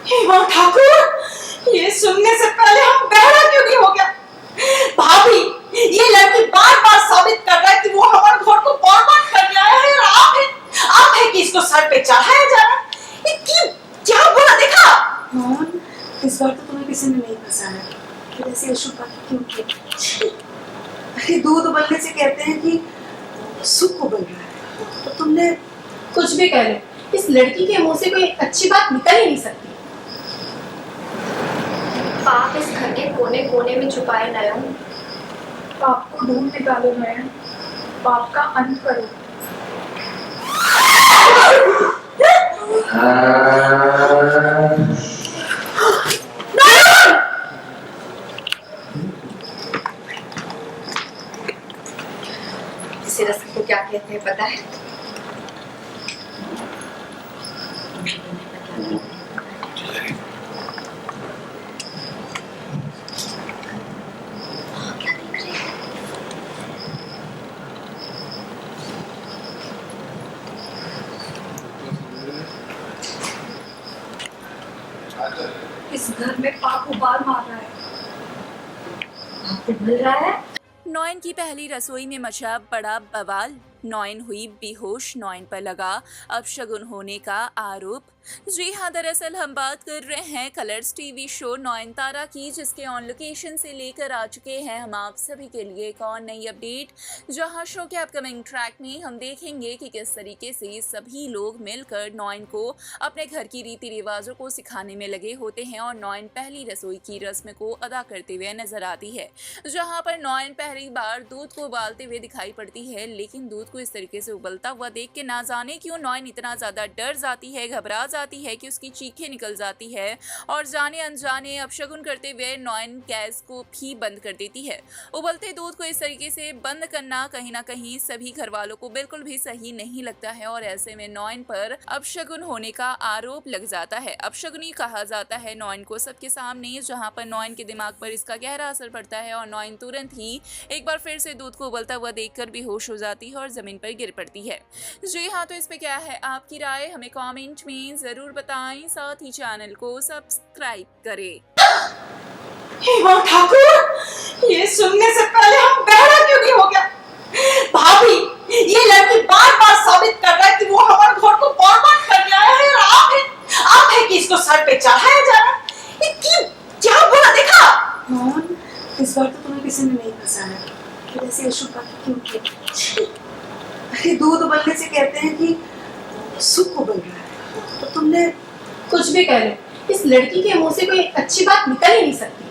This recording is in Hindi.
हेमा ठाकुर, ये सुनने से पहले हम बहरा क्यों नहीं हो गया? भाभी, ये लड़की बार बार साबित कर रहा है कि वो हमारे घर को बर्बाद करने आया है, और आप है कि इसको सर पे चढ़ाया जा रहा है। ये क्या बुरा देखा? मोहन, इस बार तो तुम्हें किसी ने नहीं फंसाया कि ऐसी अशुभ बातें क्यों की। अरे दूध उबलने से कहते हैं कि सुख उबल रहा है, तो तुमने कुछ भी कह लो, इस लड़की के मुंह से कोई अच्छी बात निकल ही नहीं सकती। पाप इस घर के कोने कोने में छुपाए नयन। पाप को ढूंढ निकालो नयन, पाप का अंत करो। इस रस्म को क्या कहते हैं पता है? इस घर में पाप उबाल मार रहा है। मिल रहा है। नॉयन की पहली रसोई में मचा बड़ा बवाल। नॉयन हुई बेहोश। नॉयन पर लगा अपशगुन होने का आरोप। जी हाँ, दरअसल हम बात कर रहे हैं कलर्स टीवी शो नयनतारा की, जिसके ऑन लोकेशन से लेकर आ चुके हैं हम आप सभी के लिए एक और नई अपडेट, जहां शो के अपकमिंग ट्रैक में हम देखेंगे कि किस तरीके से सभी लोग मिलकर नॉयन को अपने घर की रीति रिवाजों को सिखाने में लगे होते हैं और नॉयन पहली रसोई की रस्म को अदा करते हुए नजर आती है, जहां पर नॉयन पहली बार दूध को उबालते हुए दिखाई पड़ती है। लेकिन दूध को इस तरीके से उबलता हुआ देख के ना जाने क्यों नॉयन इतना ज्यादा डर जाती है, घबरा जाती है कि उसकी चीखें निकल जाती है और जाने अनजाने अपशगुन करते हुए नॉयन गैस को भी बंद कर देती है। उबलते दूध को इस तरीके से बंद करना कहीं ना कहीं सभी घर वालों को बिल्कुल भी सही नहीं लगता है और ऐसे में नॉयन पर अपशगुन होने का आरोप लग जाता है। अपशगुनी कहा जाता है नॉयन को सबके सामने, जहां पर नॉयन के दिमाग पर इसका गहरा असर पड़ता है और नॉयन तुरंत ही एक बार फिर से दूध को उबलता हुआ देखकर बेहोश हो जाती है और जमीन पर गिर पड़ती है। जी हाँ, तो इस पे क्या है आपकी राय, हमें कमेंट में जरूर बताएं। साथ ही चैनल को सब्सक्राइब करें। हेमा ठाकुर, ये सुनने से पहले हम बहरा क्यों नहीं हो गया? भाभी, ये लड़की बार बार साबित कर रहा है कि वो हमारे घर को बर्बाद करने आया है, और आप है कि इसको सर पे चढ़ाया जा रहा है। ये क्या बुरा देखा? मोहन, इस बार तो तुम्हें किसी ने नहीं फंसाया कि ऐसी अशुभ बातें क्यों की। अरे दूध उबलने से कहते हैं कि सुख उबल रहा है, तो तुमने कुछ भी कह लो, इस लड़की के मुंह से कोई अच्छी बात निकल ही नहीं सकती।